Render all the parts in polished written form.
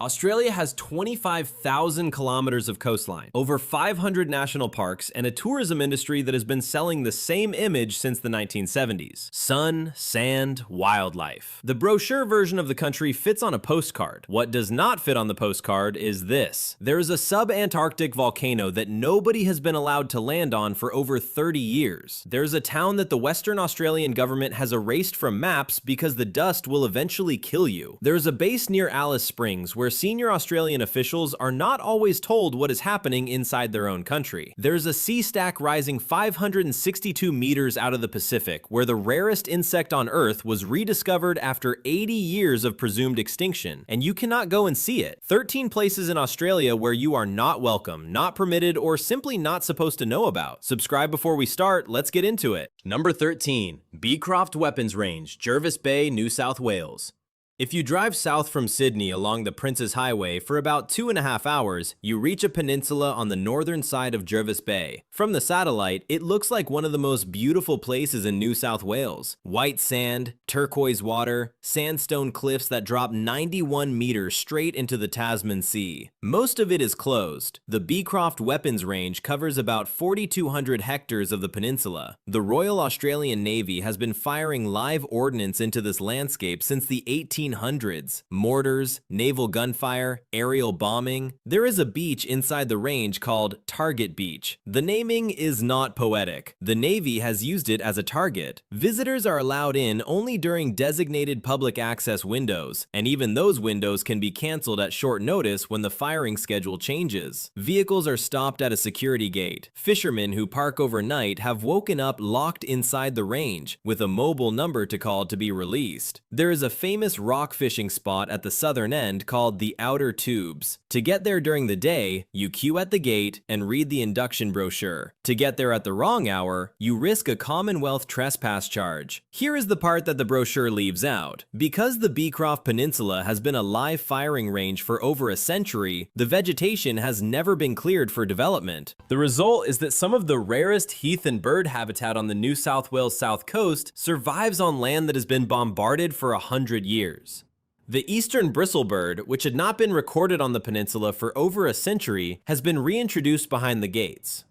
Australia has 25,000 kilometers of coastline, over 500 national parks, and a tourism industry that has been selling the same image since the 1970s. Sun, sand, wildlife. The brochure version of the country fits on a postcard. What does not fit on the postcard is this. There is a sub-Antarctic volcano that nobody has been allowed to land on for over 30 years. There's a town that the Western Australian government has erased from maps because the dust will eventually kill you. There's a base near Alice Springs where senior Australian officials are not always told what is happening inside their own country. There's a sea stack rising 562 meters out of the Pacific where the rarest insect on Earth was rediscovered after 80 years of presumed extinction, and you cannot go and see it. 13 places in Australia where you are not welcome, not permitted, or simply not supposed to know about. Subscribe before we start, let's get into it. Number 13. Beecroft Weapons Range, Jervis Bay, New South Wales. If you drive south from Sydney along the Princes Highway for about 2.5 hours, you reach a peninsula on the northern side of Jervis Bay. From the satellite, it looks like one of the most beautiful places in New South Wales. White sand, turquoise water, sandstone cliffs that drop 91 meters straight into the Tasman Sea. Most of it is closed. The Beecroft Weapons Range covers about 4,200 hectares of the peninsula. The Royal Australian Navy has been firing live ordnance into this landscape since the 1800s. Mortars, naval gunfire, aerial bombing. There is a beach inside the range called Target Beach. The naming is not poetic. The Navy has used it as a target. Visitors are allowed in only during designated public access windows, and even those windows can be canceled at short notice when the firing schedule changes. Vehicles are stopped at a security gate. Fishermen who park overnight have woken up locked inside the range, with a mobile number to call to be released. There is a famous rock fishing spot at the southern end called the Outer Tubes. To get there during the day, you queue at the gate and read the induction brochure. To get there at the wrong hour, you risk a Commonwealth trespass charge. Here is the part that the brochure leaves out. Because the Beecroft Peninsula has been a live firing range for over a century, the vegetation has never been cleared for development. The result is that some of the rarest heath and bird habitat on the New South Wales south coast survives on land that has been bombarded for 100 years. The eastern bristlebird, which had not been recorded on the peninsula for over a century, has been reintroduced behind the gates.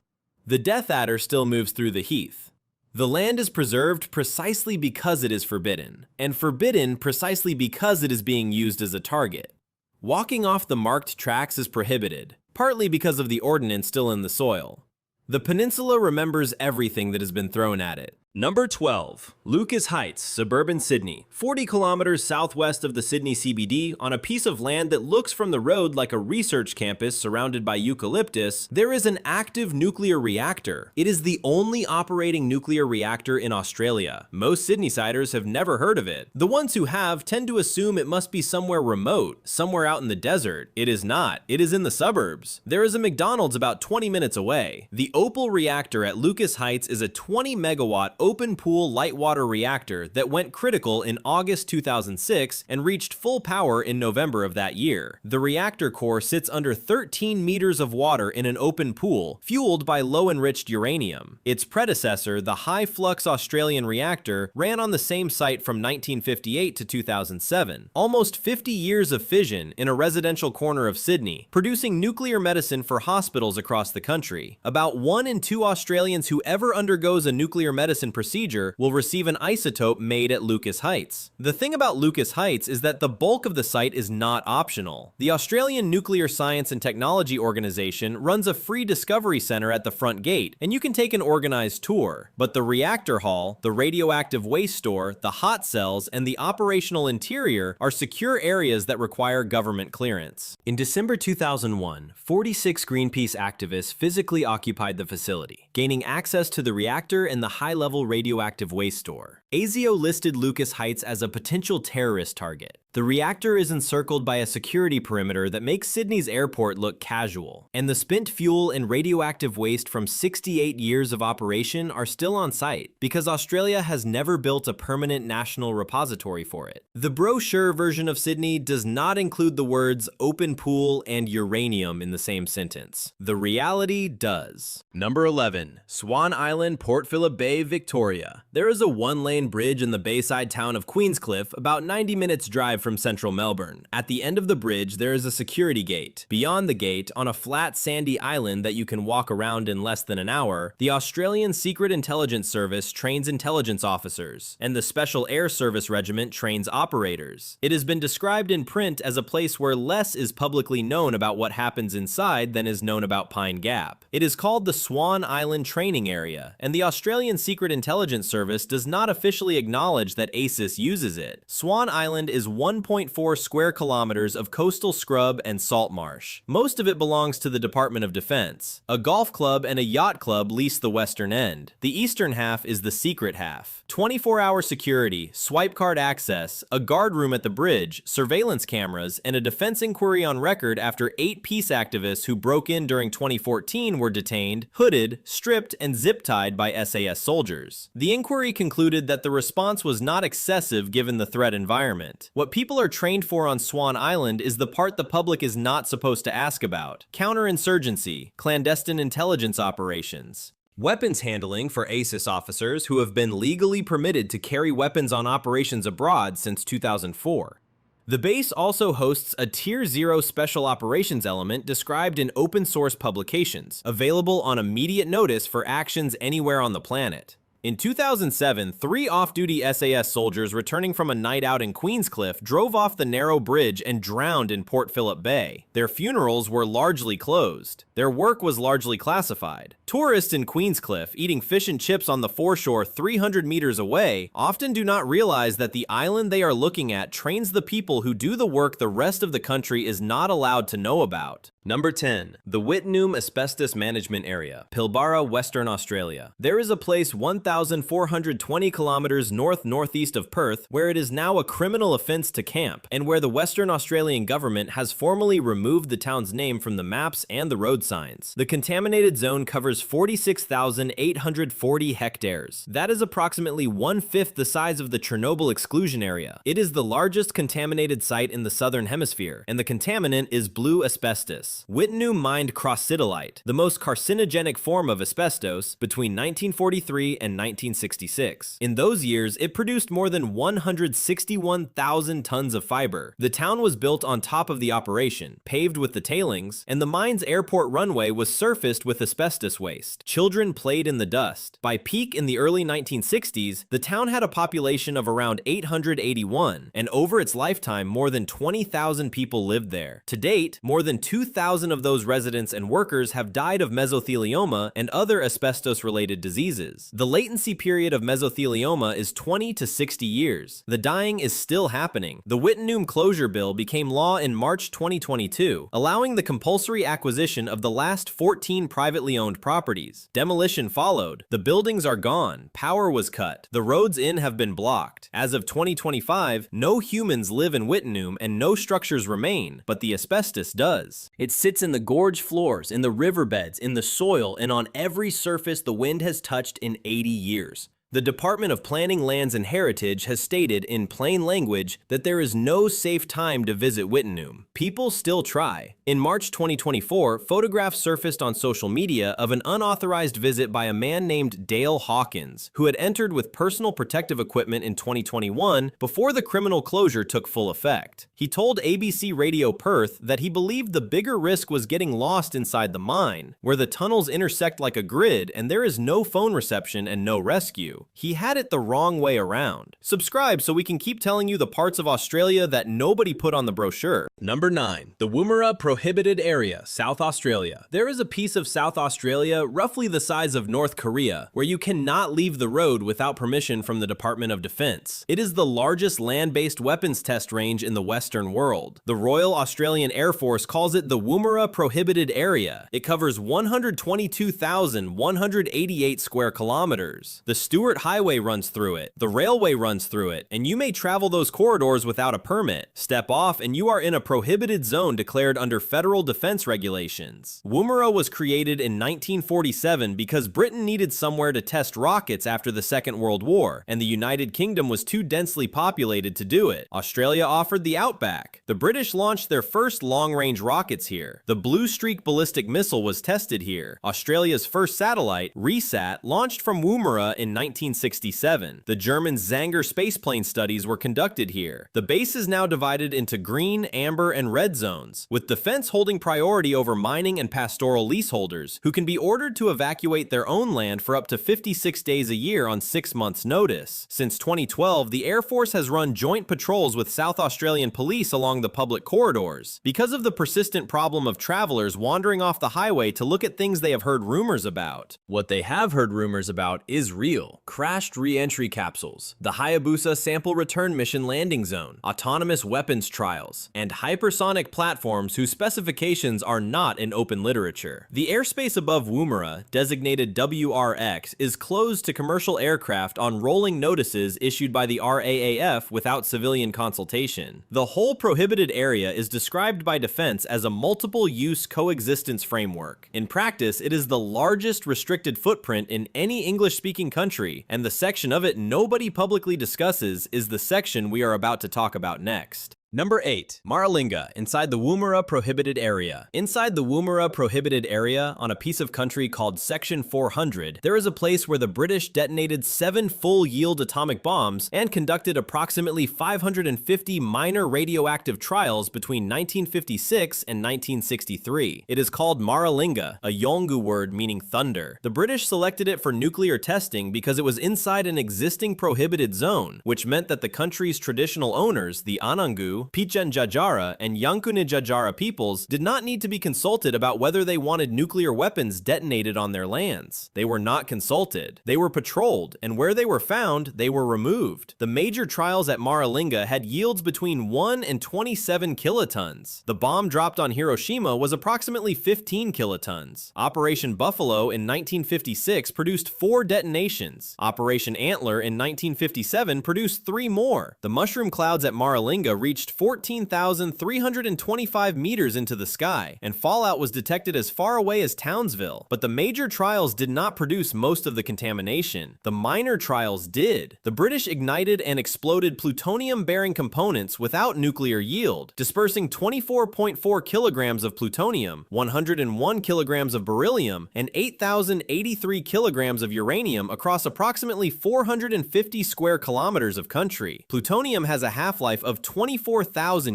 The death adder still moves through the heath. The land is preserved precisely because it is forbidden, and forbidden precisely because it is being used as a target. Walking off the marked tracks is prohibited, partly because of the ordnance still in the soil. The peninsula remembers everything that has been thrown at it. Number 12. Lucas Heights, suburban Sydney. 40 kilometers southwest of the Sydney CBD, on a piece of land that looks from the road like a research campus surrounded by eucalyptus, there is an active nuclear reactor. It is the only operating nuclear reactor in Australia. Most Sydneysiders have never heard of it. The ones who have tend to assume it must be somewhere remote, somewhere out in the desert. It is not. It is in the suburbs. There is a McDonald's about 20 minutes away. The Opal reactor at Lucas Heights is a 20 megawatt open pool light water reactor that went critical in August 2006 and reached full power in November of that year. The reactor core sits under 13 meters of water in an open pool, fueled by low-enriched uranium. Its predecessor, the high-flux Australian reactor, ran on the same site from 1958 to 2007. Almost 50 years of fission in a residential corner of Sydney, producing nuclear medicine for hospitals across the country. About 1 in 2 Australians who ever undergoes a nuclear medicine procedure will receive an isotope made at Lucas Heights. The thing about Lucas Heights is that the bulk of the site is not optional. The Australian Nuclear Science and Technology Organization runs a free discovery center at the front gate, and you can take an organized tour. But the reactor hall, the radioactive waste store, the hot cells, and the operational interior are secure areas that require government clearance. In December 2001, 46 Greenpeace activists physically occupied the facility, gaining access to the reactor and the high-level radioactive waste store. ASIO listed Lucas Heights as a potential terrorist target. The reactor is encircled by a security perimeter that makes Sydney's airport look casual, and the spent fuel and radioactive waste from 68 years of operation are still on site, because Australia has never built a permanent national repository for it. The brochure version of Sydney does not include the words open pool and uranium in the same sentence. The reality does. Number 11. Swan Island, Port Phillip Bay, Victoria. There is a one-lane Line bridge in the bayside town of Queenscliff, about 90 minutes drive from central Melbourne. At the end of the bridge, there is a security gate. Beyond the gate, on a flat sandy island that you can walk around in less than an hour, the Australian Secret Intelligence Service trains intelligence officers, and the Special Air Service Regiment trains operators. It has been described in print as a place where less is publicly known about what happens inside than is known about Pine Gap. It is called the Swan Island Training Area, and the Australian Secret Intelligence Service does not officially acknowledge that ASIS uses it. Swan Island is 1.4 square kilometers of coastal scrub and salt marsh. Most of it belongs to the Department of Defense. A golf club and a yacht club lease the western end. The eastern half is the secret half. 24-hour security, swipe card access, a guard room at the bridge, surveillance cameras, and a defense inquiry on record after 8 peace activists who broke in during 2014 were detained, hooded, stripped, and zip-tied by SAS soldiers. The inquiry concluded that the response was not excessive given the threat environment. What people are trained for on Swan Island is the part the public is not supposed to ask about: counterinsurgency, clandestine intelligence operations. Weapons handling for ASIS officers who have been legally permitted to carry weapons on operations abroad since 2004. The base also hosts a Tier 0 special operations element described in open source publications, available on immediate notice for actions anywhere on the planet. In 2007, 3 off-duty SAS soldiers returning from a night out in Queenscliff drove off the narrow bridge and drowned in Port Phillip Bay. Their funerals were largely closed. Their work was largely classified. Tourists in Queenscliff, eating fish and chips on the foreshore 300 meters away, often do not realize that the island they are looking at trains the people who do the work the rest of the country is not allowed to know about. Number 10. The Wittenoom Asbestos Management Area, Pilbara, Western Australia. There is a place 1,420 kilometers north-northeast of Perth where it is now a criminal offense to camp, and where the Western Australian government has formally removed the town's name from the maps and the road signs. The contaminated zone covers 46,840 hectares. That is approximately 1/5 the size of the Chernobyl exclusion area. It is the largest contaminated site in the southern hemisphere, and the contaminant is blue asbestos. Wittenoom mined crocidolite, the most carcinogenic form of asbestos, between 1943 and 1966. In those years, it produced more than 161,000 tons of fiber. The town was built on top of the operation, paved with the tailings, and the mine's airport runway was surfaced with asbestos waste. Children played in the dust. By peak in the early 1960s, the town had a population of around 881, and over its lifetime, more than 20,000 people lived there. To date, more than 2,000 of those residents and workers have died of mesothelioma and other asbestos-related diseases. The latency period of mesothelioma is 20 to 60 years. The dying is still happening. The Wittenoom Closure Bill became law in March 2022, allowing the compulsory acquisition of the last 14 privately owned properties. Demolition followed. The buildings are gone. Power was cut. The roads in have been blocked. As of 2025, no humans live in Wittenoom and no structures remain, but the asbestos does. It sits in the gorge floors, in the riverbeds, in the soil, and on every surface the wind has touched in 80 years. The Department of Planning, Lands and Heritage has stated in plain language that there is no safe time to visit Wittenoom. People still try. In March 2024, photographs surfaced on social media of an unauthorized visit by a man named Dale Hawkins, who had entered with personal protective equipment in 2021 before the criminal closure took full effect. He told ABC Radio Perth that he believed the bigger risk was getting lost inside the mine, where the tunnels intersect like a grid and there is no phone reception and no rescue. He had it the wrong way around. Subscribe so we can keep telling you the parts of Australia that nobody put on the brochure. Number 9. The Woomera Prohibited Area, South Australia. There is a piece of South Australia roughly the size of North Korea where you cannot leave the road without permission from the Department of Defense. It is the largest land-based weapons test range in the Western world. The Royal Australian Air Force calls it the Woomera Prohibited Area. It covers 122,188 square kilometers. The Stewart Highway runs through it, the railway runs through it, and you may travel those corridors without a permit. Step off and you are in a prohibited zone declared under federal defense regulations. Woomera was created in 1947 because Britain needed somewhere to test rockets after the Second World War, and the United Kingdom was too densely populated to do it. Australia offered the outback. The British launched their first long-range rockets here. The Blue Streak ballistic missile was tested here. Australia's first satellite, RESAT, launched from Woomera in 19 1967. The German Zanger spaceplane studies were conducted here. The base is now divided into green, amber, and red zones, with defense holding priority over mining and pastoral leaseholders, who can be ordered to evacuate their own land for up to 56 days a year on 6 months' notice. Since 2012, the Air Force has run joint patrols with South Australian police along the public corridors. Because of the persistent problem of travelers wandering off the highway to look at things they have heard rumors about. What they have heard rumors about is real. Crashed re-entry capsules, the Hayabusa sample return mission landing zone, autonomous weapons trials, and hypersonic platforms whose specifications are not in open literature. The airspace above Woomera, designated WRX, is closed to commercial aircraft on rolling notices issued by the RAAF without civilian consultation. The whole prohibited area is described by defense as a multiple-use coexistence framework. In practice, it is the largest restricted footprint in any English-speaking country, and the section of it nobody publicly discusses is the section we are about to talk about next. Number 8. Maralinga, inside the Woomera Prohibited Area. Inside the Woomera Prohibited Area, on a piece of country called Section 400, there is a place where the British detonated 7 full-yield atomic bombs and conducted approximately 550 minor radioactive trials between 1956 and 1963. It is called Maralinga, a Yolngu word meaning thunder. The British selected it for nuclear testing because it was inside an existing prohibited zone, which meant that the country's traditional owners, the Anangu, Pitjantjatjara, and Yankunytjatjara peoples did not need to be consulted about whether they wanted nuclear weapons detonated on their lands. They were not consulted. They were patrolled, and where they were found, they were removed. The major trials at Maralinga had yields between 1 and 27 kilotons. The bomb dropped on Hiroshima was approximately 15 kilotons. Operation Buffalo in 1956 produced 4 detonations. Operation Antler in 1957 produced 3 more. The mushroom clouds at Maralinga reached 14,325 meters into the sky, and fallout was detected as far away as Townsville. But the major trials did not produce most of the contamination. The minor trials did. The British ignited and exploded plutonium-bearing components without nuclear yield, dispersing 24.4 kilograms of plutonium, 101 kilograms of beryllium, and 8,083 kilograms of uranium across approximately 450 square kilometers of country. Plutonium has a half-life of 24,000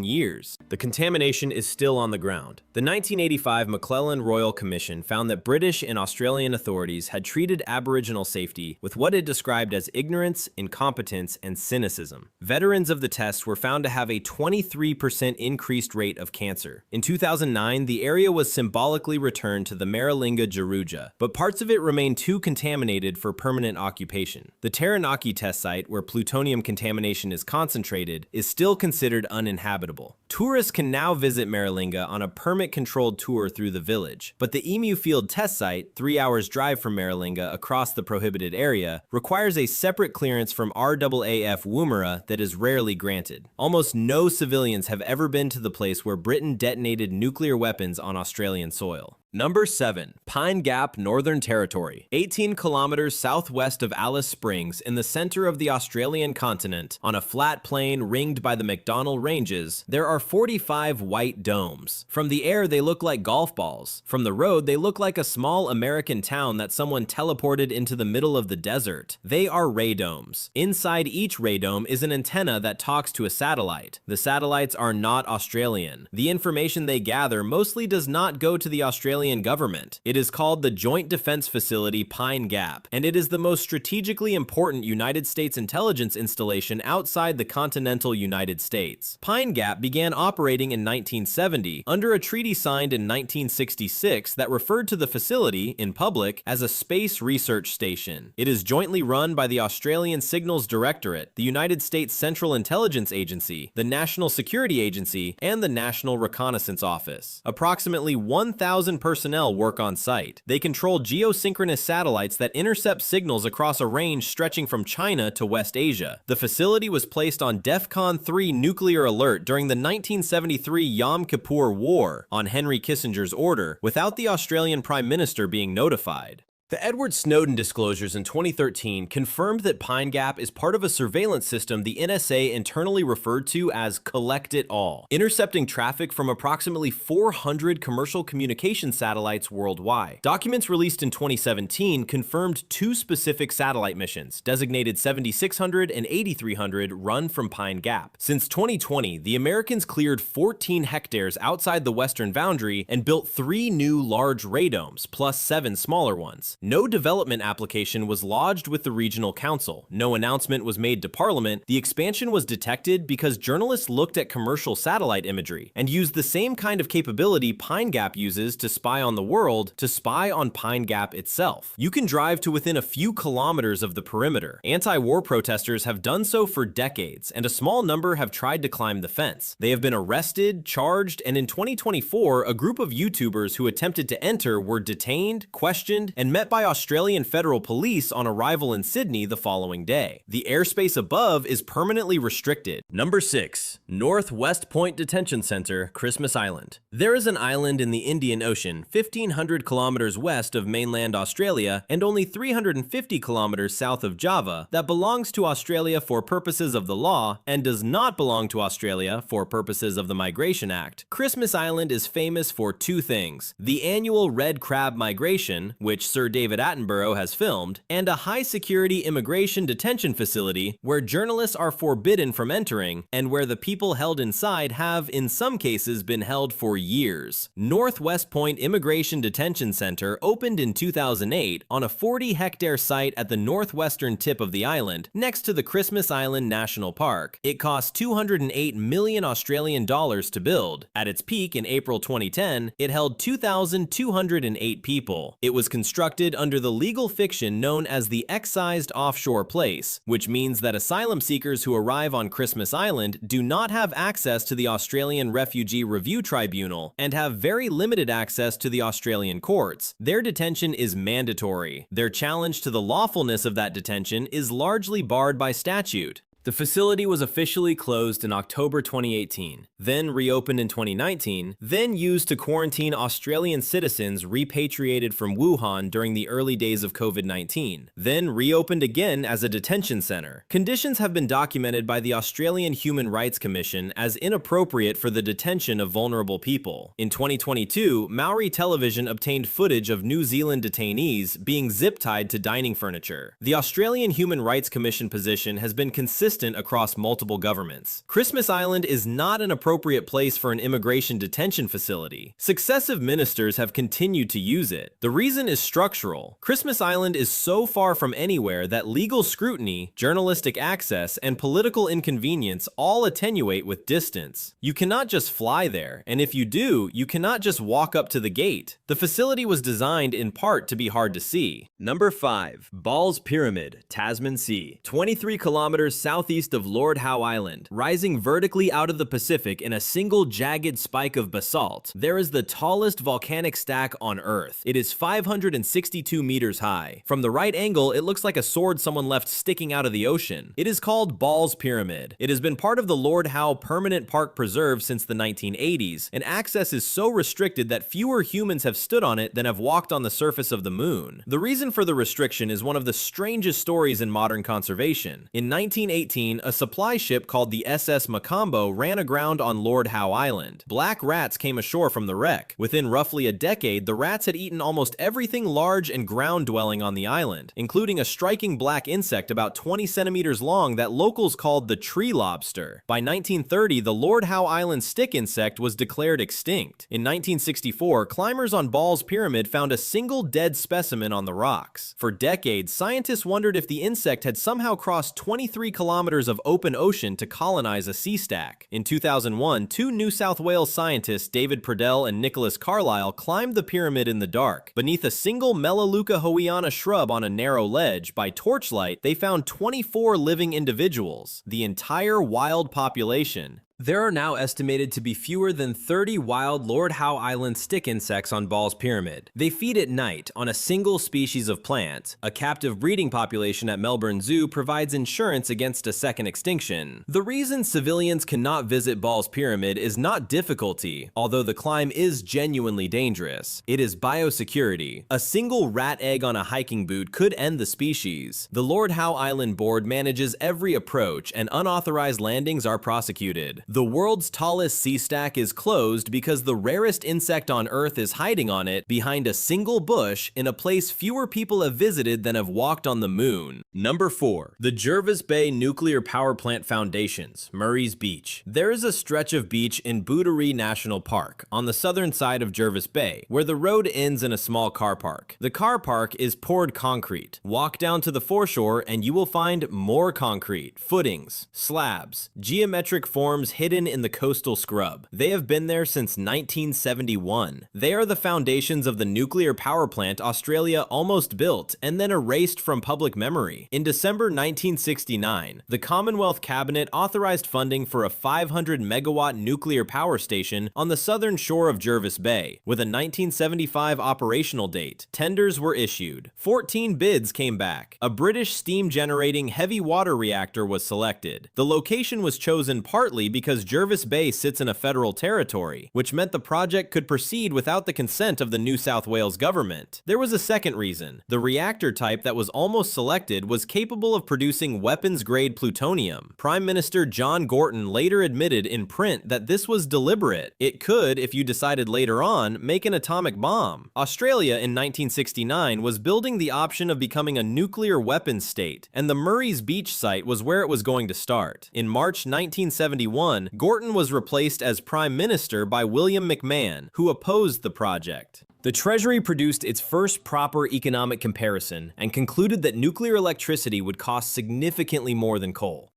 years. The contamination is still on the ground. The 1985 McClellan Royal Commission found that British and Australian authorities had treated Aboriginal safety with what it described as ignorance, incompetence, and cynicism. Veterans of the test were found to have a 23% increased rate of cancer. In 2009, the area was symbolically returned to the Maralinga Jaruja, but parts of it remained too contaminated for permanent occupation. The Taranaki test site, where plutonium contamination is concentrated, is still considered uninhabitable. Tourists can now visit Maralinga on a permit-controlled tour through the village, but the Emu Field test site, 3 hours drive from Maralinga across the prohibited area, requires a separate clearance from RAAF Woomera that is rarely granted. Almost no civilians have ever been to the place where Britain detonated nuclear weapons on Australian soil. Number 7. Pine Gap, Northern Territory. 18 kilometers southwest of Alice Springs, in the center of the Australian continent, on a flat plain ringed by the McDonnell Ranges, there are 45 white domes. From the air, they look like golf balls. From the road, they look like a small American town that someone teleported into the middle of the desert. They are radomes. Inside each radome is an antenna that talks to a satellite. The satellites are not Australian. The information they gather mostly does not go to the Australian government. It is called the Joint Defense Facility Pine Gap, and it is the most strategically important United States intelligence installation outside the continental United States. Pine Gap began operating in 1970 under a treaty signed in 1966 that referred to the facility, in public, as a space research station. It is jointly run by the Australian Signals Directorate, the United States Central Intelligence Agency, the National Security Agency, and the National Reconnaissance Office. Approximately 1,000 personnel work on site. They control geosynchronous satellites that intercept signals across a range stretching from China to West Asia. The facility was placed on DEFCON 3 nuclear alert during the 1973 Yom Kippur War on Henry Kissinger's order, without the Australian Prime Minister being notified. The Edward Snowden disclosures in 2013 confirmed that Pine Gap is part of a surveillance system the NSA internally referred to as Collect It All, intercepting traffic from approximately 400 commercial communication satellites worldwide. Documents released in 2017 confirmed two specific satellite missions, designated 7600 and 8300, run from Pine Gap. Since 2020, the Americans cleared 14 hectares outside the western boundary and built 3 new large radomes, plus 7 smaller ones. No development application was lodged with the regional council. No announcement was made to Parliament. The expansion was detected because journalists looked at commercial satellite imagery and used the same kind of capability Pine Gap uses to spy on the world to spy on Pine Gap itself. You can drive to within a few kilometers of the perimeter. Anti-war protesters have done so for decades, and a small number have tried to climb the fence. They have been arrested, charged, and in 2024, a group of YouTubers who attempted to enter were detained, questioned, and met by Australian federal police on arrival in Sydney the following day. The airspace above is permanently restricted. Number 6. North West Point Detention Center, Christmas Island. There is an island in the Indian Ocean, 1,500 kilometers west of mainland Australia and only 350 kilometers south of Java, that belongs to Australia for purposes of the law and does not belong to Australia for purposes of the Migration Act. Christmas Island is famous for two things: the annual red crab migration, which Sir David Attenborough has filmed, and a high-security immigration detention facility where journalists are forbidden from entering and where the people held inside have, in some cases, been held for years. North West Point Immigration Detention Center opened in 2008 on a 40-hectare site at the northwestern tip of the island, next to the Christmas Island National Park. It cost 208 million Australian dollars to build. At its peak in April 2010, it held 2,208 people. It was constructed under the legal fiction known as the excised offshore place, which means that asylum seekers who arrive on Christmas Island do not have access to the Australian Refugee Review Tribunal and have very limited access to the Australian courts. Their detention is mandatory. Their challenge to the lawfulness of that detention is largely barred by statute. The facility was officially closed in October 2018, then reopened in 2019, then used to quarantine Australian citizens repatriated from Wuhan during the early days of COVID-19, then reopened again as a detention center. Conditions have been documented by the Australian Human Rights Commission as inappropriate for the detention of vulnerable people. In 2022, Maori television obtained footage of New Zealand detainees being zip-tied to dining furniture. The Australian Human Rights Commission position has been consistent across multiple governments. Christmas Island is not an appropriate place for an immigration detention facility. Successive ministers have continued to use it. The reason is structural. Christmas Island is so far from anywhere that legal scrutiny, journalistic access, and political inconvenience all attenuate with distance. You cannot just fly there, and if you do, you cannot just walk up to the gate. The facility was designed in part to be hard to see. Number 5. Ball's Pyramid, Tasman Sea. 23 kilometers southeast of Lord Howe Island, rising vertically out of the Pacific in a single jagged spike of basalt, there is the tallest volcanic stack on Earth. It is 562 meters high. From the right angle, it looks like a sword someone left sticking out of the ocean. It is called Ball's Pyramid. It has been part of the Lord Howe Permanent Park Preserve since the 1980s, and access is so restricted that fewer humans have stood on it than have walked on the surface of the moon. The reason for the restriction is one of the strangest stories in modern conservation. In 1918, a supply ship called the SS Macombo ran aground on Lord Howe Island. Black rats came ashore from the wreck. Within roughly a decade, the rats had eaten almost everything large and ground-dwelling on the island, including a striking black insect about 20 centimeters long that locals called the tree lobster. By 1930, the Lord Howe Island stick insect was declared extinct. In 1964, climbers on Ball's Pyramid found a single dead specimen on the rocks. For decades, scientists wondered if the insect had somehow crossed 23 kilometers of open ocean to colonize a sea stack. In 2001, two New South Wales scientists, David Purdell and Nicholas Carlisle, climbed the pyramid in the dark. Beneath a single Melaleuca hoeana shrub on a narrow ledge, by torchlight, they found 24 living individuals, the entire wild population. There are now estimated to be fewer than 30 wild Lord Howe Island stick insects on Ball's Pyramid. They feed at night on a single species of plant. A captive breeding population at Melbourne Zoo provides insurance against a second extinction. The reason civilians cannot visit Ball's Pyramid is not difficulty, although the climb is genuinely dangerous. It is biosecurity. A single rat egg on a hiking boot could end the species. The Lord Howe Island Board manages every approach, and unauthorized landings are prosecuted. The world's tallest sea stack is closed because the rarest insect on Earth is hiding on it behind a single bush in a place fewer people have visited than have walked on the moon. Number 4. The Jervis Bay Nuclear Power Plant Foundations, Murray's Beach. There is a stretch of beach in Booderee National Park on the southern side of Jervis Bay, where the road ends in a small car park. The car park is poured concrete. Walk down to the foreshore and you will find more concrete, footings, slabs, geometric forms hidden in the coastal scrub. They have been there since 1971. They are the foundations of the nuclear power plant Australia almost built and then erased from public memory. In December 1969, the Commonwealth Cabinet authorized funding for a 500 megawatt nuclear power station on the southern shore of Jervis Bay. With a 1975 operational date, tenders were issued. 14 bids came back. A British steam-generating heavy water reactor was selected. The location was chosen partly because Jervis Bay sits in a federal territory, which meant the project could proceed without the consent of the New South Wales government. There was a second reason. The reactor type that was almost selected was capable of producing weapons-grade plutonium. Prime Minister John Gorton later admitted in print that this was deliberate. It could, if you decided later on, make an atomic bomb. Australia in 1969 was building the option of becoming a nuclear weapons state, and the Murray's Beach site was where it was going to start. In March 1971, Gorton was replaced as Prime Minister by William McMahon, who opposed the project. The Treasury produced its first proper economic comparison and concluded that nuclear electricity would cost significantly more than coal.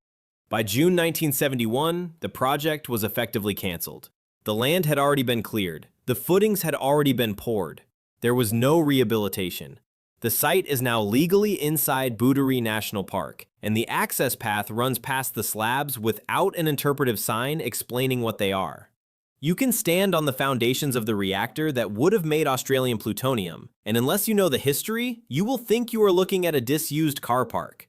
By June 1971, the project was effectively canceled. The land had already been cleared. The footings had already been poured. There was no rehabilitation. The site is now legally inside Booderee National Park, and the access path runs past the slabs without an interpretive sign explaining what they are. You can stand on the foundations of the reactor that would have made Australian plutonium, and unless you know the history, you will think you are looking at a disused car park.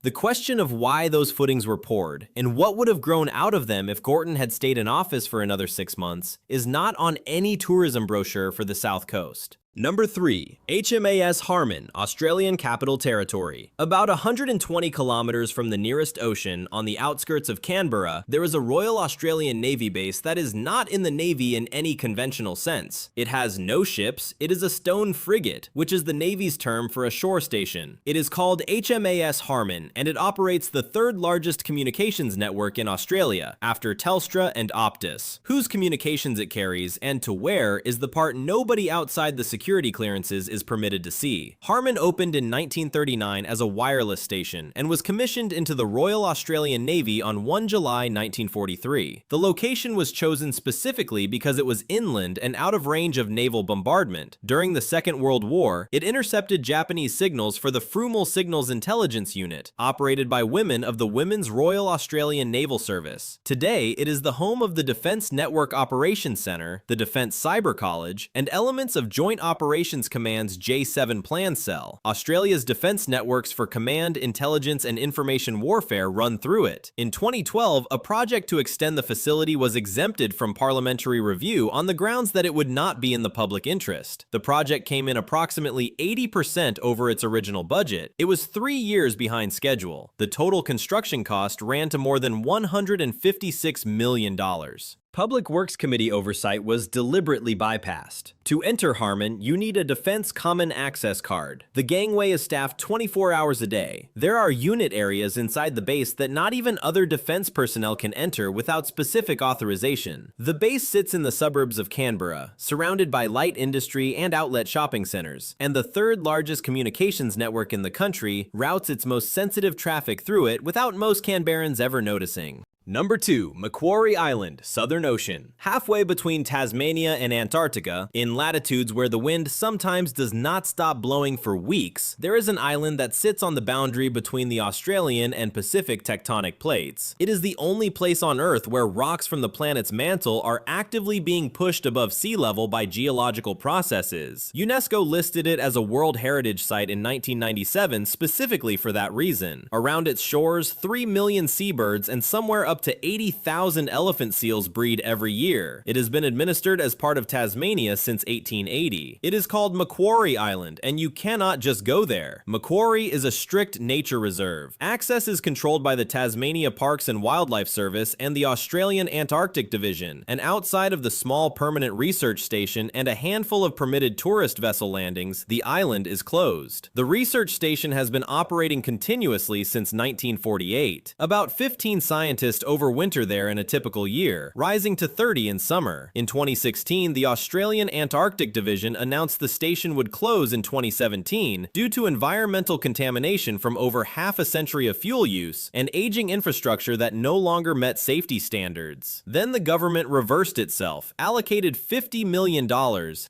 The question of why those footings were poured, and what would have grown out of them if Gorton had stayed in office for another 6 months, is not on any tourism brochure for the South Coast. Number 3. HMAS Harmon, Australian Capital Territory. About 120 kilometers from the nearest ocean, on the outskirts of Canberra, there is a Royal Australian Navy base that is not in the Navy in any conventional sense. It has no ships, it is a stone frigate, which is the Navy's term for a shore station. It is called HMAS Harmon, and it operates the third largest communications network in Australia, after Telstra and Optus. Whose communications it carries, and to where, is the part nobody outside the security clearances is permitted to see. Harmon opened in 1939 as a wireless station and was commissioned into the Royal Australian Navy on 1 July 1943. The location was chosen specifically because it was inland and out of range of naval bombardment. During the Second World War, it intercepted Japanese signals for the Frumal Signals Intelligence Unit, operated by women of the Women's Royal Australian Naval Service. Today, it is the home of the Defence Network Operations Centre, the Defence Cyber College, and elements of Joint Operations Command's J7 Plan Cell. Australia's defense networks for command, intelligence, and information warfare run through it. In 2012, a project to extend the facility was exempted from parliamentary review on the grounds that it would not be in the public interest. The project came in approximately 80% over its original budget. It was 3 years behind schedule. The total construction cost ran to more than $156 million. Public Works Committee oversight was deliberately bypassed. To enter Harmon, you need a Defense Common Access card. The gangway is staffed 24 hours a day. There are unit areas inside the base that not even other defense personnel can enter without specific authorization. The base sits in the suburbs of Canberra, surrounded by light industry and outlet shopping centers, and the third largest communications network in the country routes its most sensitive traffic through it without most Canberrans ever noticing. Number 2. Macquarie Island, Southern Ocean. Halfway between Tasmania and Antarctica, in latitudes where the wind sometimes does not stop blowing for weeks, there is an island that sits on the boundary between the Australian and Pacific tectonic plates. It is the only place on Earth where rocks from the planet's mantle are actively being pushed above sea level by geological processes. UNESCO listed it as a World Heritage Site in 1997 specifically for that reason. Around its shores, 3 million seabirds and somewhere up to 80,000 elephant seals breed every year. It has been administered as part of Tasmania since 1880. It is called Macquarie Island, and you cannot just go there. Macquarie is a strict nature reserve. Access is controlled by the Tasmania Parks and Wildlife Service and the Australian Antarctic Division, and outside of the small permanent research station and a handful of permitted tourist vessel landings, the island is closed. The research station has been operating continuously since 1948. About 15 scientists overwinter there in a typical year, rising to 30 in summer. In 2016, the Australian Antarctic Division announced the station would close in 2017 due to environmental contamination from over half a century of fuel use and aging infrastructure that no longer met safety standards. Then the government reversed itself, allocated $50 million,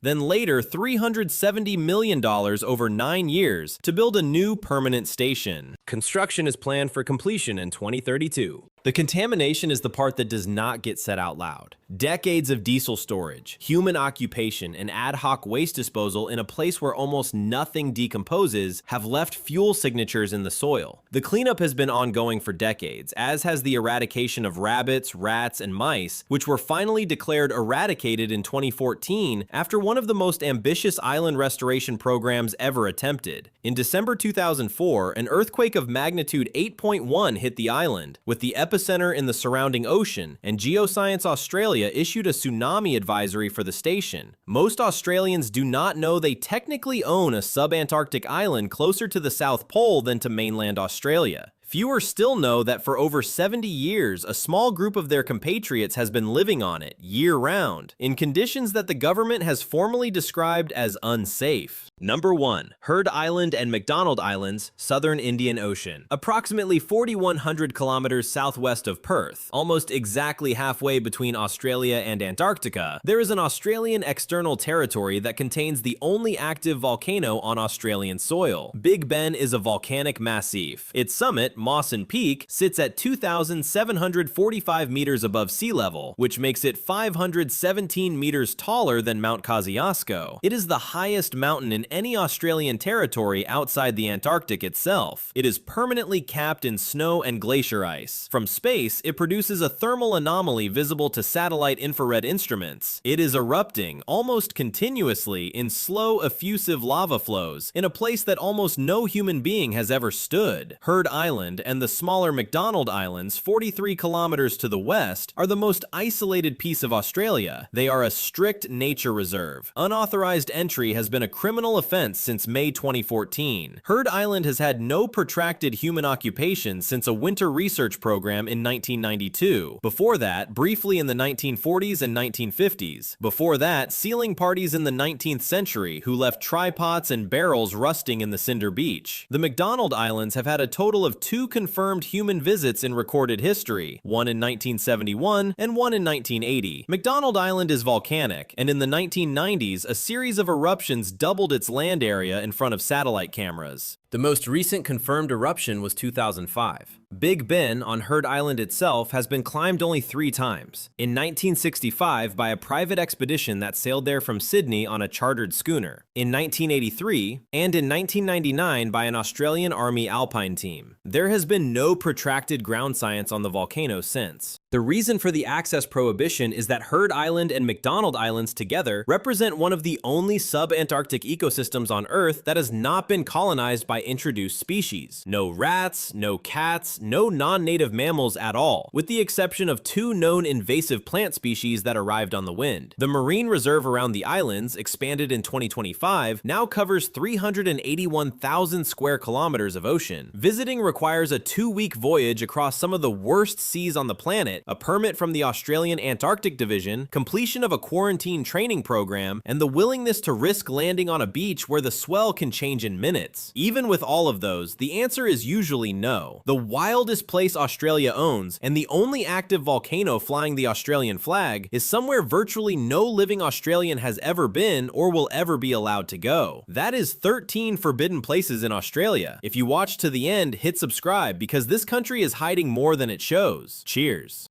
then later $370 million over 9 years to build a new permanent station. Construction is planned for completion in 2032. The contamination is the part that does not get said out loud. Decades of diesel storage, human occupation, and ad hoc waste disposal in a place where almost nothing decomposes have left fuel signatures in the soil. The cleanup has been ongoing for decades, as has the eradication of rabbits, rats, and mice, which were finally declared eradicated in 2014 after one of the most ambitious island restoration programs ever attempted. In December 2004, an earthquake of magnitude 8.1 hit the island, with the epicenter in the surrounding ocean, and Geoscience Australia issued a tsunami advisory for the station. Most Australians do not know they technically own a subantarctic island closer to the South Pole than to mainland Australia. Fewer still know that for over 70 years, a small group of their compatriots has been living on it, year-round, in conditions that the government has formally described as unsafe. Number 1. Heard Island and McDonald Islands, Southern Indian Ocean. Approximately 4,100 kilometers southwest of Perth, almost exactly halfway between Australia and Antarctica, there is an Australian external territory that contains the only active volcano on Australian soil. Big Ben is a volcanic massif. Its summit, Mawson Peak, sits at 2,745 meters above sea level, which makes it 517 meters taller than Mount Kosciuszko. It is the highest mountain in any Australian territory outside the Antarctic itself. It is permanently capped in snow and glacier ice. From space, it produces a thermal anomaly visible to satellite infrared instruments. It is erupting almost continuously in slow, effusive lava flows in a place that almost no human being has ever stood. Heard Island and the smaller McDonald Islands, 43 kilometers to the west, are the most isolated piece of Australia. They are a strict nature reserve. Unauthorized entry has been a criminal offense since May 2014. Heard Island has had no protracted human occupation since a winter research program in 1992. Before that, briefly in the 1940s and 1950s. Before that, sealing parties in the 19th century who left tripods and barrels rusting in the cinder beach. The McDonald Islands have had a total of 2 confirmed human visits in recorded history, one in 1971 and one in 1980. McDonald Island is volcanic, and in the 1990s, a series of eruptions doubled its land area in front of satellite cameras. The most recent confirmed eruption was 2005. Big Ben on Heard Island itself has been climbed only 3 times. In 1965 by a private expedition that sailed there from Sydney on a chartered schooner. In 1983, and in 1999 by an Australian Army Alpine team. There has been no protracted ground science on the volcano since. The reason for the access prohibition is that Heard Island and McDonald Islands together represent one of the only subantarctic ecosystems on Earth that has not been colonized by introduced species. No rats, no cats, no non-native mammals at all, with the exception of 2 known invasive plant species that arrived on the wind. The marine reserve around the islands, expanded in 2025, now covers 381,000 square kilometers of ocean. Visiting requires a 2-week voyage across some of the worst seas on the planet permit, a permit from the Australian Antarctic Division, completion of a quarantine training program, and the willingness to risk landing on a beach where the swell can change in minutes. Even with all of those, the answer is usually no. The wildest place Australia owns, and the only active volcano flying the Australian flag, is somewhere virtually no living Australian has ever been or will ever be allowed to go. That is 13 forbidden places in Australia. If you watch to the end, hit subscribe because this country is hiding more than it shows. Cheers.